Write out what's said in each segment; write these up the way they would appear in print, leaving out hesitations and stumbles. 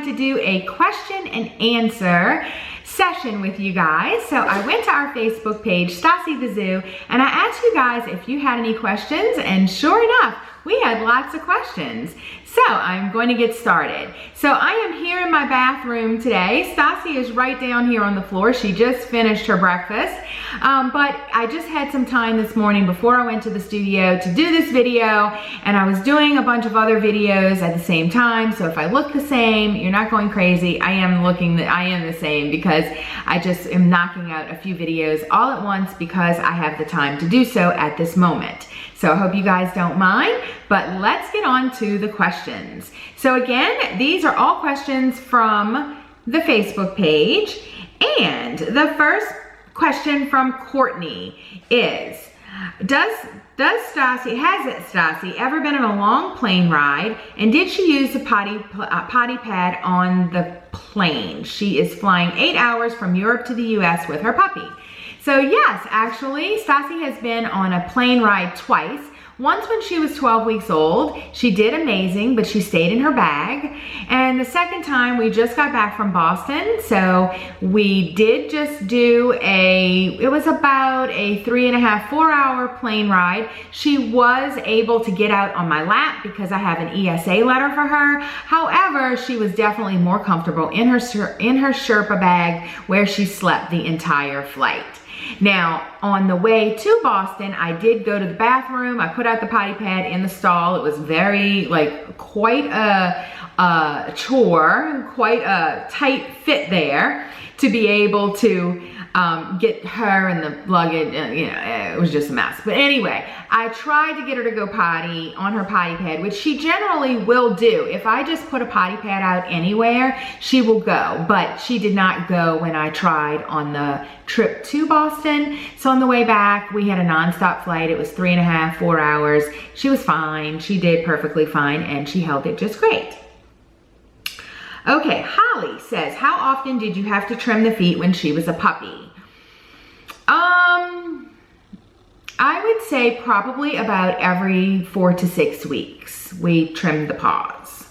decided to do a question and answer session with you guys. So I went to our Facebook page, Stassi the Zoo, and I asked you guys if you had any questions, and sure enough, we had lots of questions. So I'm going to get started. So I am here in my bathroom today. Stassi is right down here on the floor. She just finished her breakfast. But I just had some time this morning before I went to the studio to do this video, and I was doing a bunch of other videos at the same time. So if I look the same, you're not going crazy. I am the same because I just am knocking out a few videos all at once because I have the time to do so at this moment. So I hope you guys don't mind, but let's get on to the questions. So again, these are all questions from the Facebook page. And the first question from Courtney is, has Stassi ever been on a long plane ride, and did she use the potty pad on the plane? She is flying 8 hours from Europe to the US with her puppy. So yes, actually, Stassi has been on a plane ride twice. Once when she was 12 weeks old. She did amazing, but she stayed in her bag. And the second time, we just got back from Boston, so we did just do it was about a 3.5, 4 hour plane ride. She was able to get out on my lap because I have an ESA letter for her. However, she was definitely more comfortable in her Sherpa bag where she slept the entire flight. Now, on the way to Boston, I did go to the bathroom. I put out the potty pad in the stall. It was very, quite a chore, quite a tight fit there to be able to get her and the luggage, it was just a mess. But anyway, I tried to get her to go potty on her potty pad, which she generally will do. If I just put a potty pad out anywhere, she will go, but she did not go when I tried on the trip to Boston. So on the way back, we had a nonstop flight. It was 3.5, 4 hours. She was fine. She did perfectly fine, and she held it just great. Okay, Holly says, how often did you have to trim the feet when she was a puppy? I would say probably about every 4 to 6 weeks we trimmed the paws.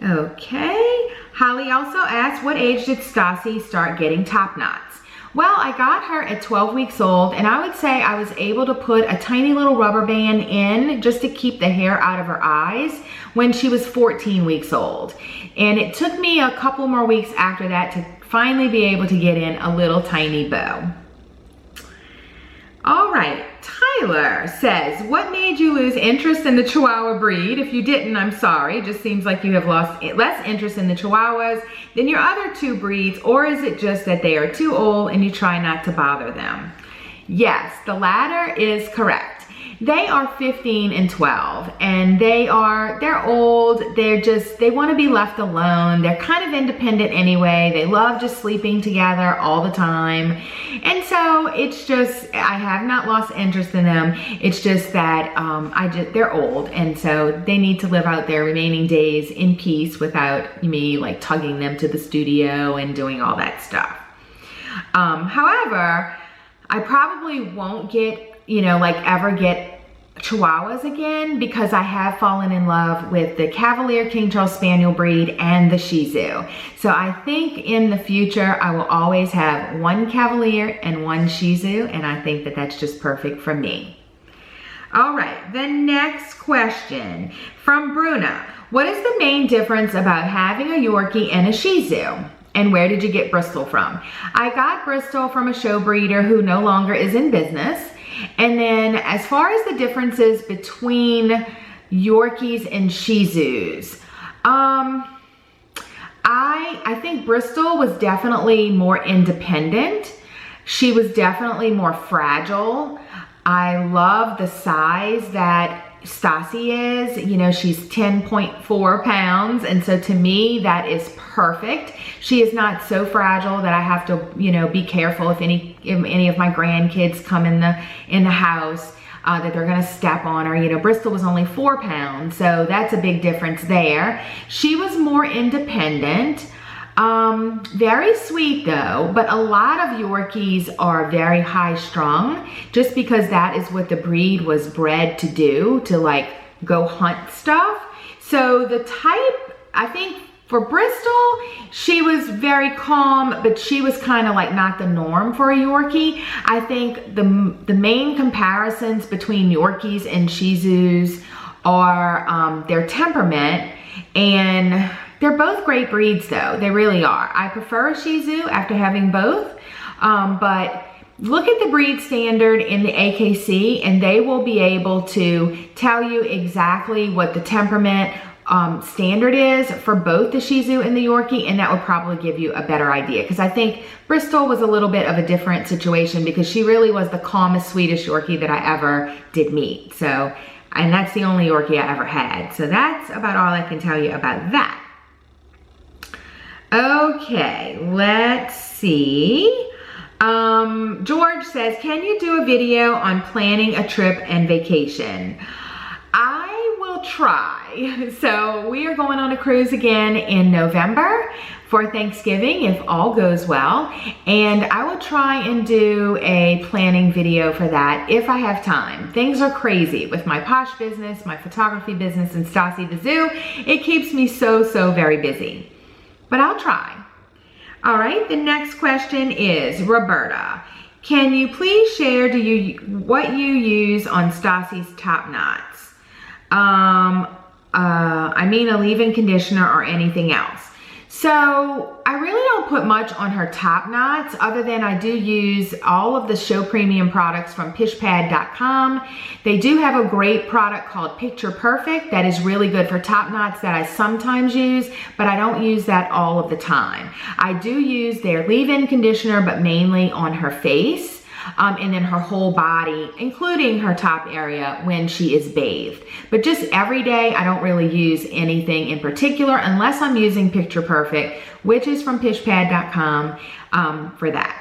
Okay, Holly also asked, what age did Stassi start getting top knots? Well, I got her at 12 weeks old, and I would say I was able to put a tiny little rubber band in just to keep the hair out of her eyes when she was 14 weeks old. And it took me a couple more weeks after that to finally be able to get in a little tiny bow. All right, Tyler says, what made you lose interest in the Chihuahua breed? If you didn't, I'm sorry. It just seems like you have lost less interest in the Chihuahuas than your other two breeds, or is it just that they are too old and you try not to bother them? Yes, the latter is correct. They are 15 and 12, and they're old. They want to be left alone. They're kind of independent anyway. They love just sleeping together all the time. And so it's just, I have not lost interest in them. It's just that they're old, and so they need to live out their remaining days in peace without me tugging them to the studio and doing all that stuff. However, I probably won't get ever get Chihuahuas again because I have fallen in love with the Cavalier King Charles Spaniel breed and the Shih Tzu. So I think in the future I will always have one Cavalier and one Shih Tzu, and I think that that's just perfect for me. All right, the next question from Bruna. What is the main difference about having a Yorkie and a Shih Tzu? And where did you get Bristol from? I got Bristol from a show breeder who no longer is in business. And then as far as the differences between Yorkies and Shih Tzus, I think Bristol was definitely more independent. She was definitely more fragile. I love the size that Stassi is. She's 10.4 pounds, and so to me that is perfect. She is not so fragile that I have to be careful if any of my grandkids come in the house that they're gonna step on her. Bristol was only 4 pounds, so that's a big difference there. She was more independent. Very sweet though, but a lot of Yorkies are very high strung just because that is what the breed was bred to do, to go hunt stuff. So the type, I think For Bristol, she was very calm, but she was kind of like not the norm for a Yorkie. I think the main comparisons between Yorkies and Shih Tzus are their temperament, and they're both great breeds though. They really are. I prefer a Shih Tzu after having both, but look at the breed standard in the AKC and they will be able to tell you exactly what the temperament standard is for both the Shih Tzu and the Yorkie, and that would probably give you a better idea, because I think Bristol was a little bit of a different situation because she really was the calmest, sweetest Yorkie that I ever did meet. So, and that's the only Yorkie I ever had. So that's about all I can tell you about that. Okay, let's see. George says, can you do a video on planning a trip and vacation? I will try. So we are going on a cruise again in November for Thanksgiving if all goes well, and I will try and do a planning video for that if I have time. Things are crazy with my posh business, my photography business, and Stassi the Zoo. It keeps me so very busy, but I'll try. All right, the next question is Roberta. Can you please share what you use on Stassi's top knots? I mean a leave-in conditioner or anything else. So I really don't put much on her top knots, other than I do use all of the Show Premium products from pishpad.com. They do have a great product called Picture Perfect that is really good for top knots that I sometimes use, but I don't use that all of the time. I do use their leave-in conditioner, but mainly on her face. And then her whole body, including her top area when she is bathed. But just every day, I don't really use anything in particular unless I'm using Picture Perfect, which is from pishpad.com for that.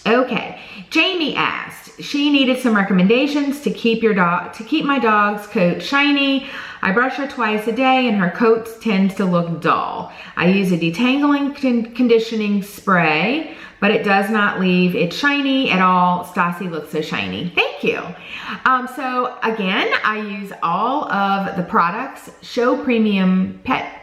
Okay, Jamie asked, she needed some recommendations to keep my dog's coat shiny. I brush her twice a day and her coat tends to look dull. I use a detangling conditioning spray, but it does not leave it shiny at all. Stassi looks so shiny. Thank you. So again, I use all of the products, Show Premium Pet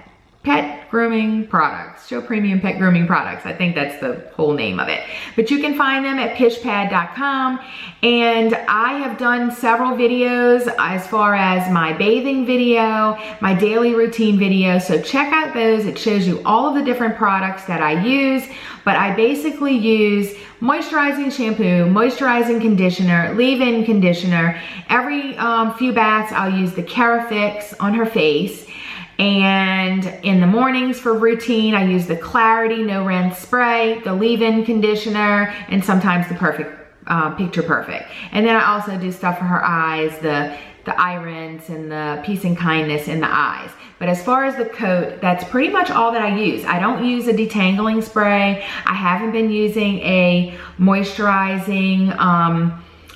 Grooming Products. Show Premium Pet Grooming Products. I think that's the whole name of it. But you can find them at pishpad.com. And I have done several videos as far as my bathing video, my daily routine video. So check out those. It shows you all of the different products that I use. But I basically use moisturizing shampoo, moisturizing conditioner, leave-in conditioner. Every few baths, I'll use the Kerafix on her face. And in the mornings for routine, I use the Clarity No Rinse Spray, the leave-in conditioner, and sometimes the Picture Perfect. And then I also do stuff for her eyes, the eye rinse and the Peace and Kindness in the eyes. But as far as the coat, that's pretty much all that I use. I don't use a detangling spray. I haven't been using a moisturizing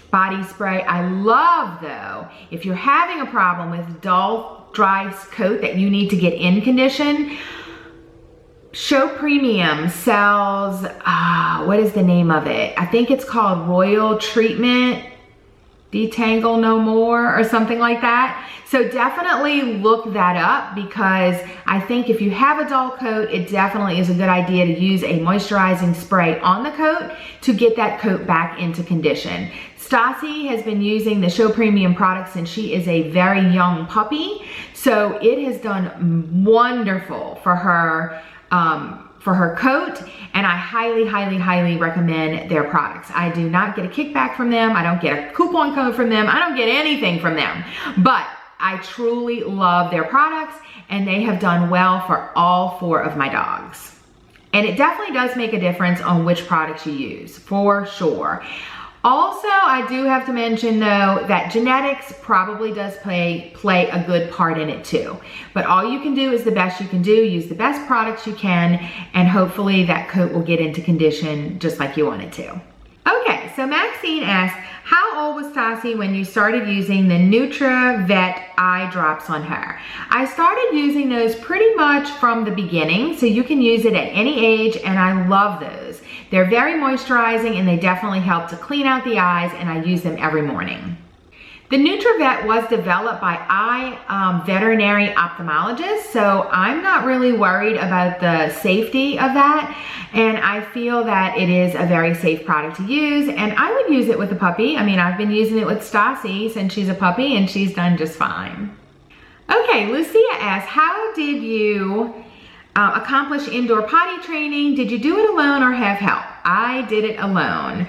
body spray. I love, though, if you're having a problem with dull, dry coat that you need to get in condition, Show Premium sells, what is the name of it? I think it's called Royal Treatment Detangle No More or something like that. So definitely look that up, because I think if you have a dull coat, it definitely is a good idea to use a moisturizing spray on the coat to get that coat back into condition. Stassi has been using the Show Premium products since she is a very young puppy. So it has done wonderful for her coat, and I highly recommend their products. I do not get a kickback from them. I don't get a coupon code from them. I don't get anything from them, but I truly love their products, and they have done well for all 4 of my dogs. And it definitely does make a difference on which products you use, for sure. Also, I do have to mention, though, that genetics probably does play a good part in it too. But all you can do is the best you can do. Use the best products you can, and hopefully that coat will get into condition just like you want it to. Okay, so Maxine asked, how old was Stassi when you started using the Nutra Vet eye drops on her? I started using those pretty much from the beginning, so you can use it at any age, and I love those. They're very moisturizing, and they definitely help to clean out the eyes, and I use them every morning. The NutriVet was developed by veterinary ophthalmologists, so I'm not really worried about the safety of that, and I feel that it is a very safe product to use, and I would use it with a puppy. I mean, I've been using it with Stassi since she's a puppy, and she's done just fine. Okay, Lucia asks, how did you accomplish indoor potty training? Did you do it alone or have help? I did it alone.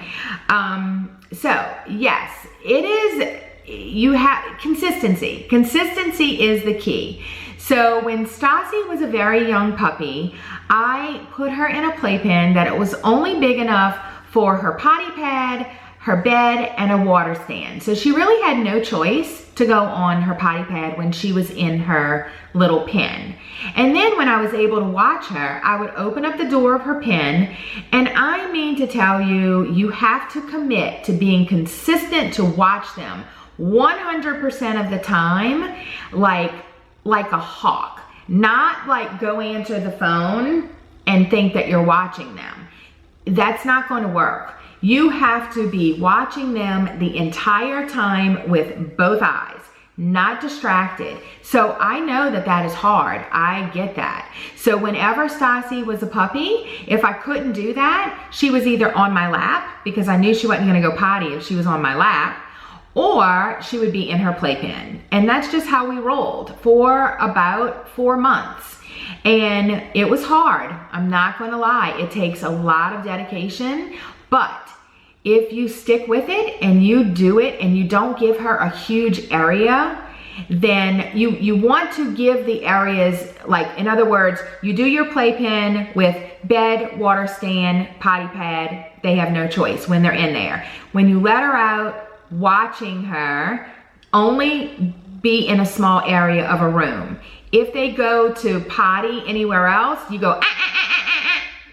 So yes, it is, you have consistency. Consistency is the key. So when Stassi was a very young puppy, I put her in a playpen that it was only big enough for her potty pad, her bed, and a water stand. So she really had no choice to go on her potty pad when she was in her little pen. And then when I was able to watch her, I would open up the door of her pen, and I mean to tell you, you have to commit to being consistent to watch them 100% of the time, like a hawk. Not like go answer the phone and think that you're watching them. That's not going to work. You have to be watching them the entire time with both eyes, not distracted. So I know that that is hard. I get that. So whenever Stassi was a puppy, if I couldn't do that, she was either on my lap, because I knew she wasn't going to go potty if she was on my lap, or she would be in her playpen. And that's just how we rolled for about 4 months. And it was hard. I'm not going to lie. It takes a lot of dedication, but if you stick with it and you do it and you don't give her a huge area, then you want to give the areas, like, in other words, you do your playpen with bed, water stand, potty pad. They have no choice when they're in there. When you let her out, watching her, only be in a small area of a room. If they go to potty anywhere else, you go,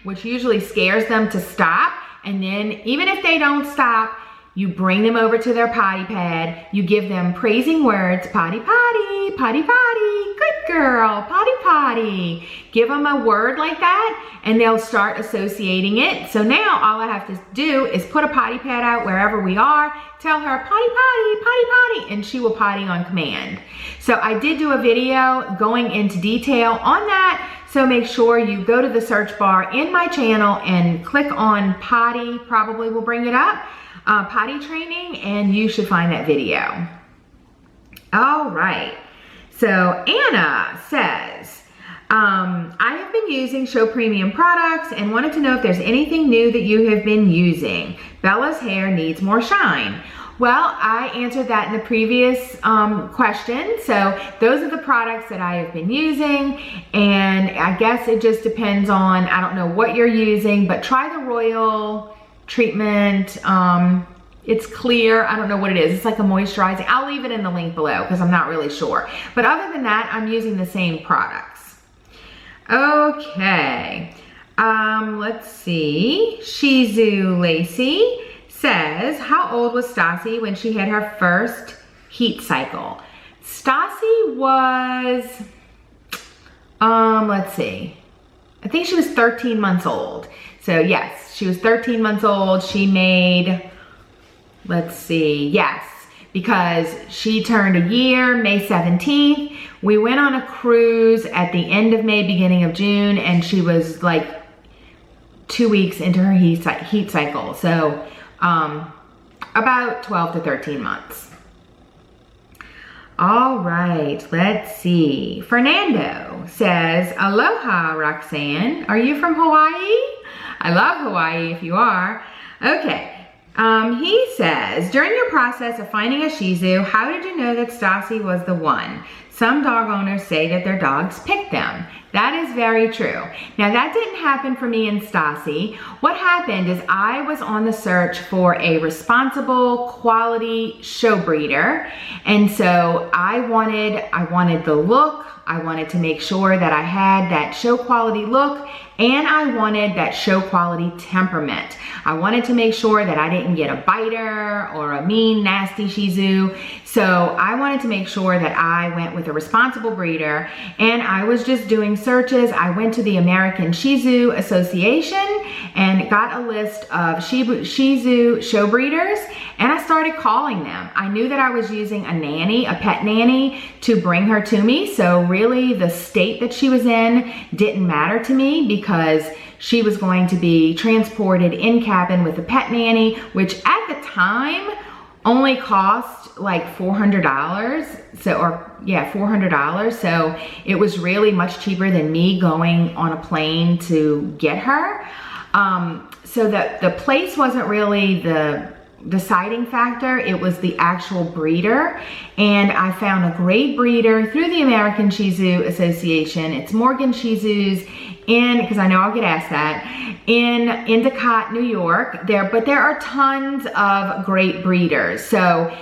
which usually scares them to stop. And then even if they don't stop, you bring them over to their potty pad. You give them praising words, potty, potty, potty, potty, good girl, potty, potty. Give them a word like that and they'll start associating it. So now all I have to do is put a potty pad out wherever we are, tell her potty, potty, potty, potty, and she will potty on command. So I did do a video going into detail on that. So make sure you go to the search bar in my channel and click on potty, probably will bring it up, potty training, and you should find that video. All right, so Anna says, I have been using Show Premium products and wanted to know if there's anything new that you have been using. Bella's hair needs more shine. Well, I answered that in the previous question. So those are the products that I have been using, and I guess it just depends on, I don't know what you're using, but try the Royal treatment. It's clear, I don't know what it is. It's like a moisturizing. I'll leave it in the link below because I'm not really sure. But other than that, I'm using the same products. Okay, let's see. Shizue Lacey says, how old was Stassi when she had her first heat cycle? Stassi was, let's see, I think she was 13 months old. So yes, she was 13 months old. She made, let's see, yes, because she turned a year, May 17th. We went on a cruise at the end of May, beginning of June, and she was like 2 weeks into her heat cycle. So about 12 to 13 months. All right, let's see. Fernando says, aloha, Roxanne. Are you from Hawaii? I love Hawaii if you are. Okay. He says, during your process of finding a Shih Tzu, how did you know that Stassi was the one? Some dog owners say that their dogs picked them. That is very true. Now that didn't happen for me and Stassi. What happened is I was on the search for a responsible, quality show breeder. And so I wanted the look. I wanted to make sure that I had that show quality look and I wanted that show quality temperament. I wanted to make sure that I didn't get a biter or a mean, nasty Shih Tzu. So I wanted to make sure that I went with a responsible breeder, and I was just doing searches. I went to the American Shih Tzu Association and got a list of Shih Tzu show breeders, and I started calling them. I knew that I was using a nanny, a pet nanny, to bring her to me. So really the state that she was in didn't matter to me, because she was going to be transported in cabin with a pet nanny, which at the time only cost like $400. $400. So it was really much cheaper than me going on a plane to get her. So the place wasn't really the deciding factor. It was the actual breeder, and I found a great breeder through the American Shih Tzu Association. It's Morgan Shih Tzus because I know I'll get asked that, in Endicott, New York. But there are tons of great breeders. So,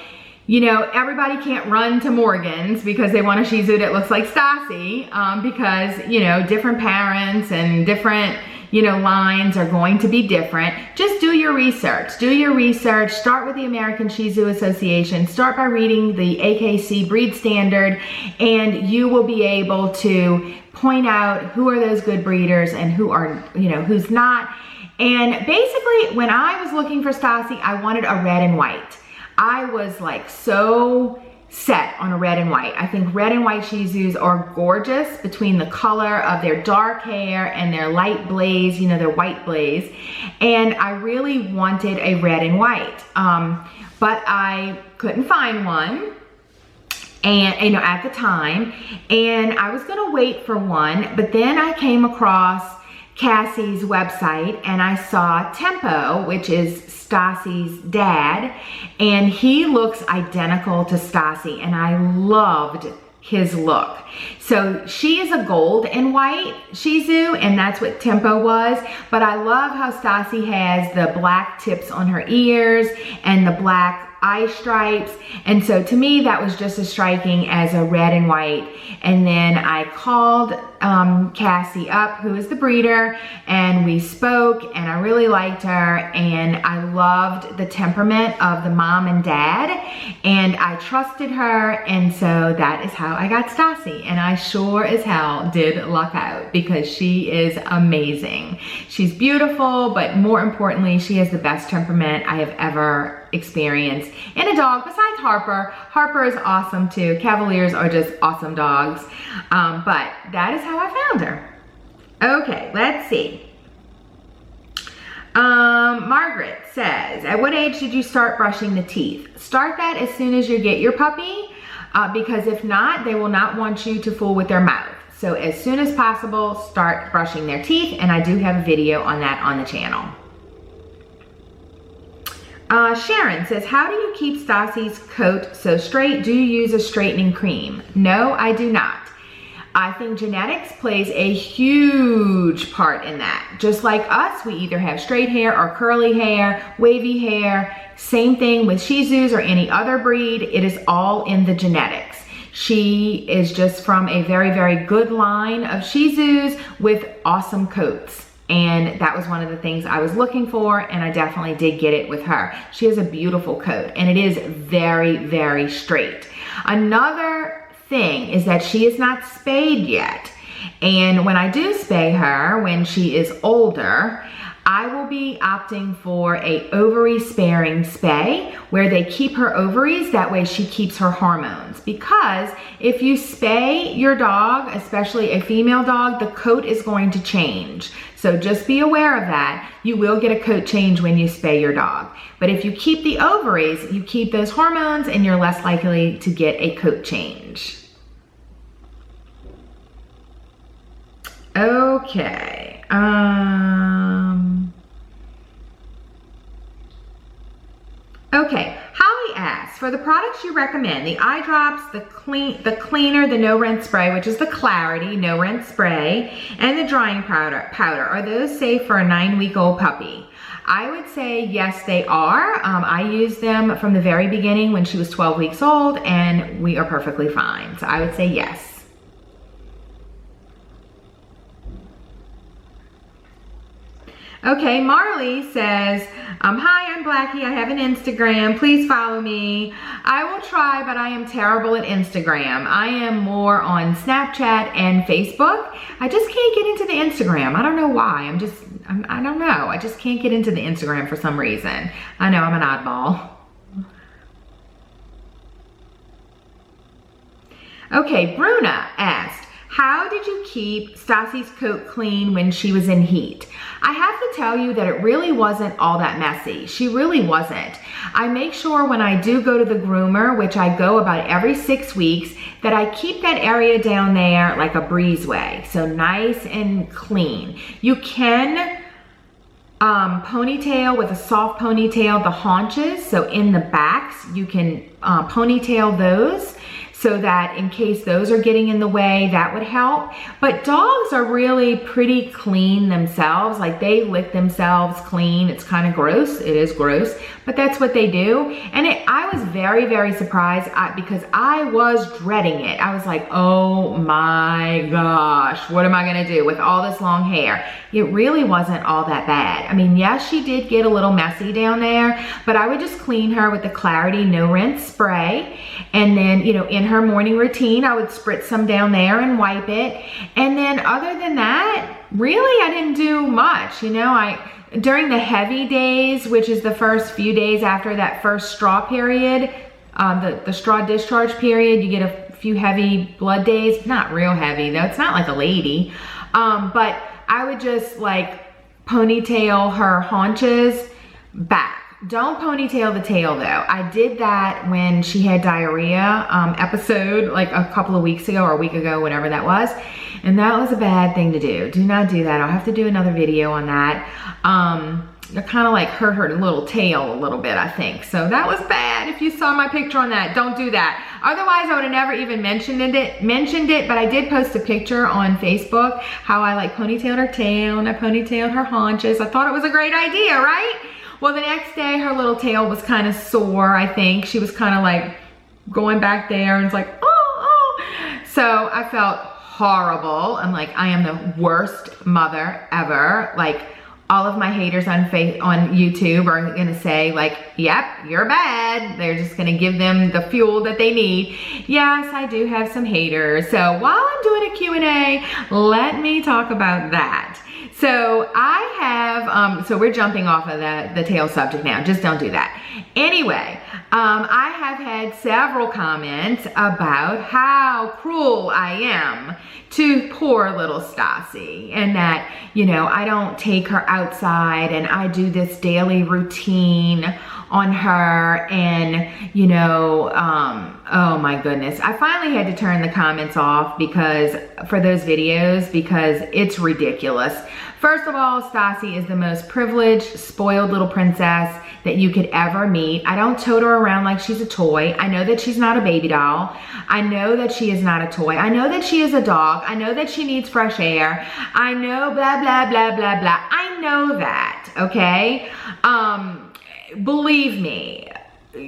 you know, everybody can't run to Morgan's because they want a Shih Tzu that looks like Stassi, because, you know, different parents and different, you know, lines are going to be different. Just do your research. Do your research. Start with the American Shih Tzu Association. Start by reading the AKC breed standard, and you will be able to point out who are those good breeders and who are, you know, who's not. And basically, when I was looking for Stassi, I wanted a red and white. I was like so set on a red and white. I think red and white Shih Tzus are gorgeous between the color of their dark hair and their light blaze, you know, their white blaze. And I really wanted a red and white, but I couldn't find one, and you know, at the time, and I was gonna wait for one, but then I came across Cassie's website and I saw Tempo, which is Stassi's dad, and he looks identical to Stassi, and I loved his look. So she is a gold and white Shih Tzu, and that's what Tempo was, but I love how Stassi has the black tips on her ears and the black eye stripes, and so to me that was just as striking as a red and white. And then I called Cassie up, who is the breeder, and we spoke, and I really liked her, and I loved the temperament of the mom and dad, and I trusted her, and so that is how I got Stassi. And I sure as hell did luck out, because she is amazing. She's beautiful, but more importantly, she has the best temperament I have ever experienced in a dog, besides Harper. Harper is awesome too. Cavaliers are just awesome dogs. But that is how I found her. Okay, let's see. Margaret says, at what age did you start brushing the teeth? Start that as soon as you get your puppy, because if not, they will not want you to fool with their mouth. So as soon as possible, start brushing their teeth, and I do have a video on that on the channel. Sharon says, how do you keep Stassi's coat so straight? Do you use a straightening cream? No, I do not. I think genetics plays a huge part in that. Just like us, we either have straight hair or curly hair, wavy hair. Same thing with Shih Tzus or any other breed. It is all in the genetics. She is just from a very, very good line of Shih Tzus with awesome coats. And that was one of the things I was looking for, and I definitely did get it with her. She has a beautiful coat, and it is very, very straight. Another thing is that she is not spayed yet. And when I do spay her, when she is older, I will be opting for a ovary sparing spay, where they keep her ovaries, that way she keeps her hormones. Because if you spay your dog, especially a female dog, the coat is going to change. So just be aware of that. You will get a coat change when you spay your dog. But if you keep the ovaries, you keep those hormones, and you're less likely to get a coat change. Okay. Okay, Holly asks, for the products you recommend, the eye drops, the cleaner, the no rinse spray, which is the Clarity no rinse spray, and the drying powder, are those safe for a 9-week-old puppy? I would say yes, they are. I used them from the very beginning when she was 12 weeks old, and we are perfectly fine. So I would say yes. Okay, Marley says, hi, I'm Blackie. I have an Instagram. Please follow me. I will try, but I am terrible at Instagram. I am more on Snapchat and Facebook. I just can't get into the Instagram. I don't know why. I don't know. I just can't get into the Instagram for some reason. I know I'm an oddball. Okay, Bruna asked, how did you keep Stassi's coat clean when she was in heat? I have to tell you that it really wasn't all that messy. She really wasn't. I make sure when I do go to the groomer, which I go about every 6 weeks, that I keep that area down there like a breezeway. So nice and clean. You can ponytail with a soft ponytail the haunches. So in the backs, you can ponytail those, so that in case those are getting in the way, that would help. But dogs are really pretty clean themselves. Like they lick themselves clean. It's kind of gross. It is gross, but that's what they do. And I was very, very surprised because I was dreading it. I was like, oh my gosh, what am I gonna do with all this long hair? It really wasn't all that bad. I mean, yes, she did get a little messy down there, but I would just clean her with the Clarity No Rinse spray. And then, you know, in her morning routine, I would spritz some down there and wipe it. And then other than that, really, I didn't do much. You know, during the heavy days, which is the first few days after that first straw period, the straw discharge period, you get a few heavy blood days. Not real heavy though, it's not like a lady. But I would just like ponytail her haunches back. Don't ponytail the tail though. I did that when she had diarrhea episode like a couple of weeks ago or a week ago, whatever that was. And that was a bad thing to do. Do not do that. I'll have to do another video on that. It kind of like hurt her little tail a little bit, I think. So that was bad. If you saw my picture on that, don't do that. Otherwise, I would have never even mentioned it, but I did post a picture on Facebook how I like ponytailed her tail and I ponytailed her haunches. I thought it was a great idea, right? Well, the next day, her little tail was kind of sore, I think. She was kind of like going back there and it's like, oh. So I felt horrible. I'm like, I am the worst mother ever. Like, all of my haters on YouTube are gonna say like, yep, you're bad. They're just gonna give them the fuel that they need. Yes, I do have some haters. So while I'm doing a Q&A, let me talk about that. So I have, so we're jumping off of the tail subject now. Just don't do that. Anyway, I have had several comments about how cruel I am to poor little Stassi, and that, you know, I don't take her outside and I do this daily routine on her, and you know, oh my goodness, I finally had to turn the comments off for those videos because it's ridiculous. First of all, Stassi is the most privileged, spoiled little princess that you could ever meet. I don't tote her around like she's a toy. I know that she's not a baby doll. I know that she is not a toy. I know that she is a dog. I know that she needs fresh air. I know blah, blah, blah, blah, blah. I know that, okay? Believe me,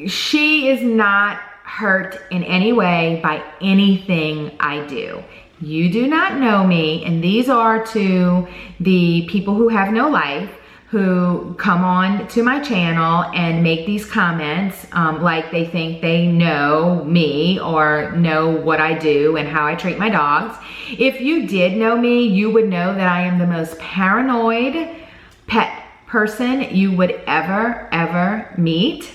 she is not hurt in any way by anything I do. You do not know me, and these are to the people who have no life, who come on to my channel and make these comments like they think they know me or know what I do and how I treat my dogs. If you did know me, you would know that I am the most paranoid pet person you would ever meet.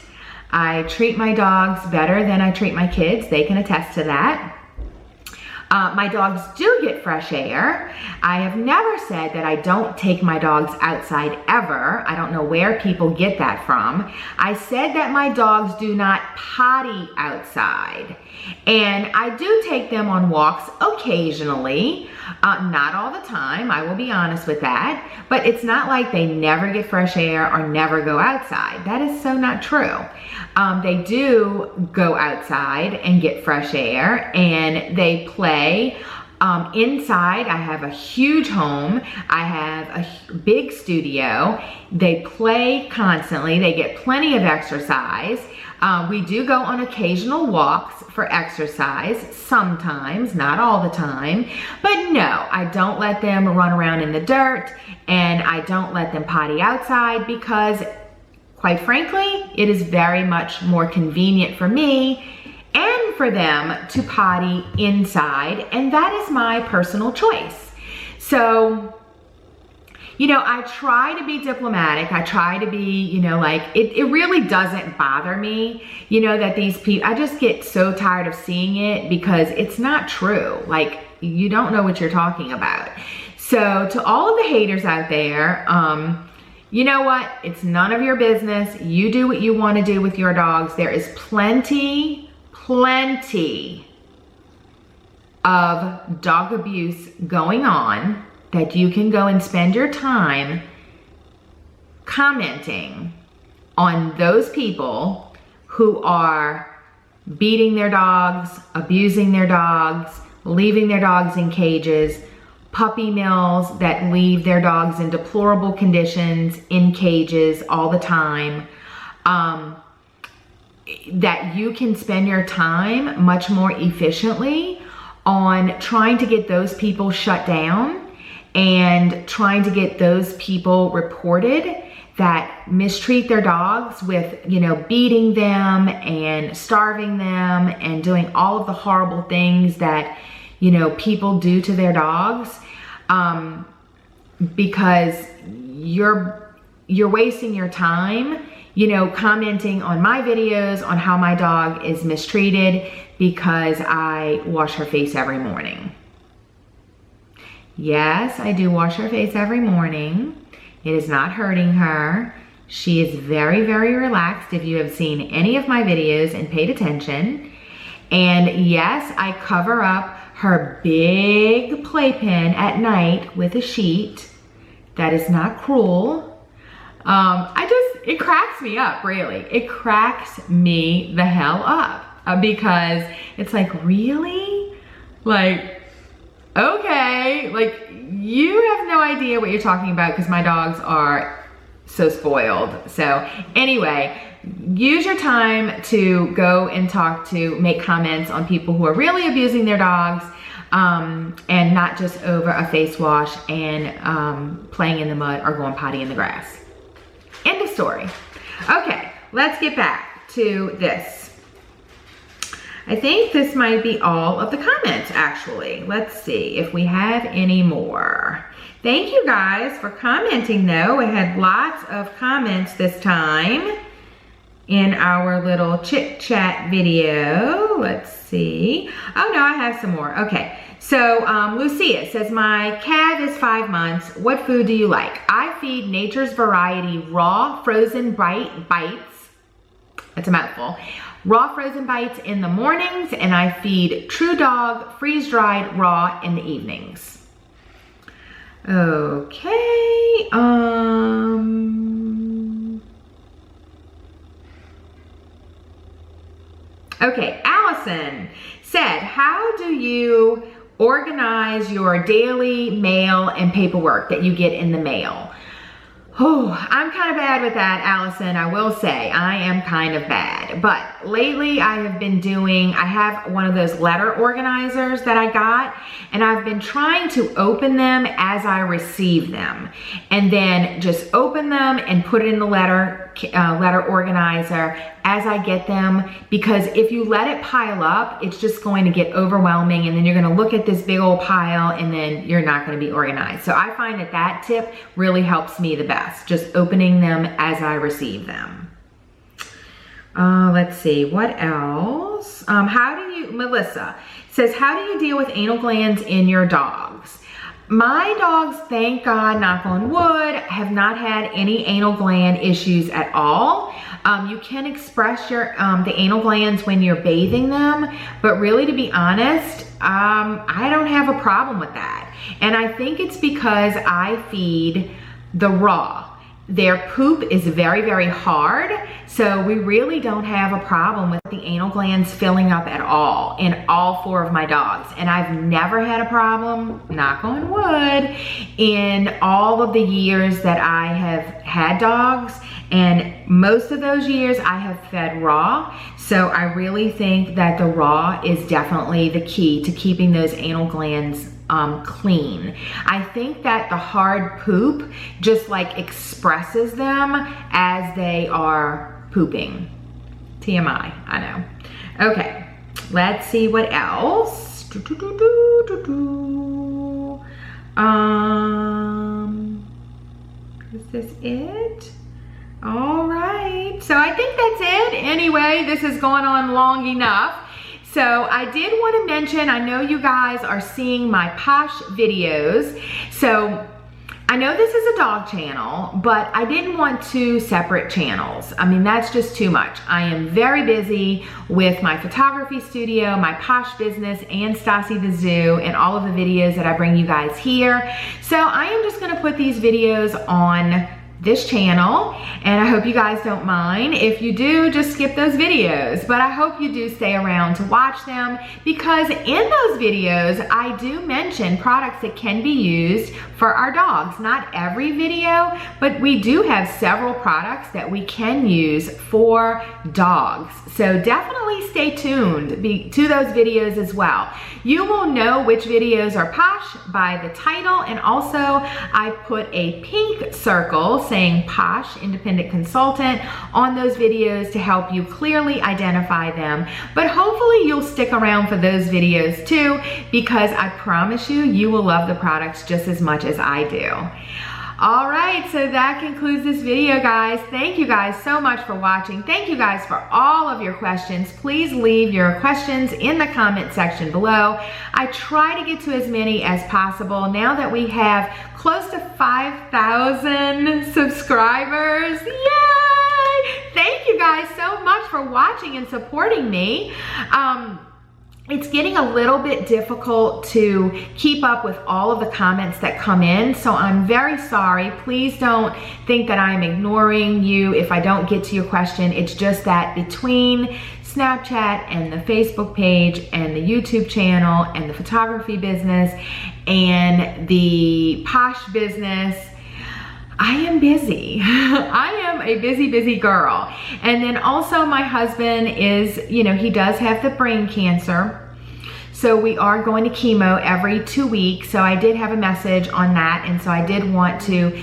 I treat my dogs better than I treat my kids. They can attest to that. My dogs do get fresh air. I have never said that I don't take my dogs outside ever. I don't know where people get that from. I said that my dogs do not potty outside. And I do take them on walks occasionally, not all the time, I will be honest with that, but it's not like they never get fresh air or never go outside. That is so not true. They do go outside and get fresh air, and they play Inside, I have a huge home. I have a big studio. They play constantly. They get plenty of exercise. We do go on occasional walks for exercise, sometimes, not all the time. But no, I don't let them run around in the dirt, and I don't let them potty outside because, quite frankly, it is very much more convenient for me and for them to potty inside, and that is my personal choice. So, you know, I try to be diplomatic. I try to be, you know, like, it really doesn't bother me, you know, that these people, I just get so tired of seeing it because it's not true. Like, you don't know what you're talking about. So to all of the haters out there, you know what? It's none of your business. You do what you want to do with your dogs. There is plenty of dog abuse going on that you can go and spend your time commenting on those people who are beating their dogs, abusing their dogs, leaving their dogs in cages, puppy mills that leave their dogs in deplorable conditions in cages all the time. That you can spend your time much more efficiently on trying to get those people shut down and trying to get those people reported that mistreat their dogs with, you know, beating them and starving them and doing all of the horrible things that, you know, people do to their dogs, because you're wasting your time, you know, commenting on my videos on how my dog is mistreated because I wash her face every morning. Yes, I do wash her face every morning. It is not hurting her. She is very, very relaxed if you have seen any of my videos and paid attention. And yes, I cover up her big playpen at night with a sheet. That is not cruel. It cracks me up, really. It cracks me the hell up because it's like, really? Like, okay, like, you have no idea what you're talking about because my dogs are so spoiled. So anyway, use your time to go and make comments on people who are really abusing their dogs, and not just over a face wash and playing in the mud or going potty in the grass. End of story. Okay, let's get back to this. I think this might be all of the comments, actually. Let's see if we have any more. Thank you guys for commenting, though. We had lots of comments this time in our little chit chat video. Let's see. Oh no, I have some more. Okay. So Lucia says, my cat is 5 months. What food do you like? I feed Nature's Variety raw frozen bites. That's a mouthful. Raw frozen bites in the mornings, and I feed True Dog freeze-dried raw in the evenings. Okay. Okay, Allison said, how do you organize your daily mail and paperwork that you get in the mail? Oh, I'm kind of bad with that, Allison. I will say I am kind of bad. But lately I have one of those letter organizers that I got, and I've been trying to open them as I receive them, and then just open them and put it in the letter organizer as I get them, because if you let it pile up, it's just going to get overwhelming, and then you're going to look at this big old pile and then you're not going to be organized. So I find that tip really helps me the best, just opening them as I receive them. Let's see, what else? Melissa says, how do you deal with anal glands in your dogs? My dogs, thank God, knock on wood, have not had any anal gland issues at all. You can express the anal glands when you're bathing them, but really, to be honest, I don't have a problem with that. And I think it's because I feed the raw. Their poop is very, very hard, so we really don't have a problem with the anal glands filling up at all in all 4 of my dogs. And I've never had a problem, knock on wood, in all of the years that I have had dogs. And most of those years I have fed raw. So I really think that the raw is definitely the key to keeping those anal glands clean. I think that the hard poop just like expresses them as they are pooping. TMI, I know. Okay, let's see what else. Is this it? All right, so I think that's it. Anyway, this has gone on long enough. So I did want to mention, I know you guys are seeing my Posh videos. So I know this is a dog channel, but I didn't want 2 separate channels. I mean, that's just too much. I am very busy with my photography studio, my Posh business, and Stassi the Zoo, and all of the videos that I bring you guys here. So I am just gonna put these videos on this channel, and I hope you guys don't mind. If you do, just skip those videos, but I hope you do stay around to watch them, because in those videos I do mention products that can be used for our dogs. Not every video, but we do have several products that we can use for dogs. So definitely stay tuned to those videos as well. You will know which videos are Posh by the title, and also I put a pink circle saying Posh Independent Consultant on those videos to help you clearly identify them. But hopefully you'll stick around for those videos too, because I promise you, you will love the products just as much as I do. All right, so that concludes this video, guys. Thank you guys so much for watching. Thank you guys for all of your questions. Please leave your questions in the comment section below. I try to get to as many as possible. Now that we have close to 5,000 subscribers, yay! Thank you guys so much for watching and supporting me. It's getting a little bit difficult to keep up with all of the comments that come in, so I'm very sorry. Please don't think that I'm ignoring you if I don't get to your question. It's just that between Snapchat and the Facebook page and the YouTube channel and the photography business and the Posh business, I am busy. I am a busy, busy girl. And then also my husband is, you know, he does have the brain cancer. So we are going to chemo every 2 weeks. So I did have a message on that. And so I did want to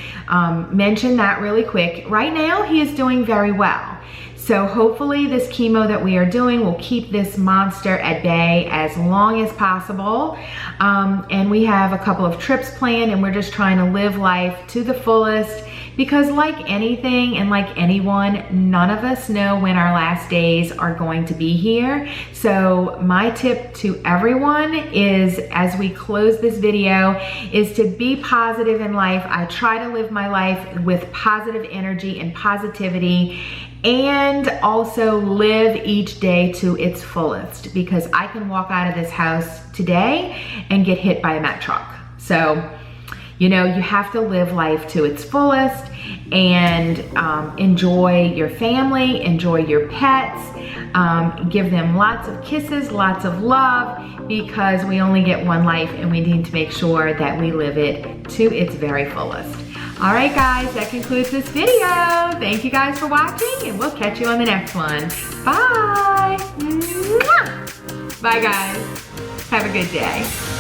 mention that really quick. Right now, he is doing very well. So hopefully this chemo that we are doing will keep this monster at bay as long as possible. And we have a couple of trips planned, and we're just trying to live life to the fullest, because like anything and like anyone, none of us know when our last days are going to be here. So my tip to everyone is, as we close this video, is to be positive in life. I try to live my life with positive energy and positivity, and also live each day to its fullest, because I can walk out of this house today and get hit by a Mack truck. So, you know, you have to live life to its fullest and enjoy your family, enjoy your pets, give them lots of kisses, lots of love, because we only get one life and we need to make sure that we live it to its very fullest. All right, guys, that concludes this video. Thank you guys for watching, and we'll catch you on the next one. Bye. Mwah! Bye, guys. Have a good day.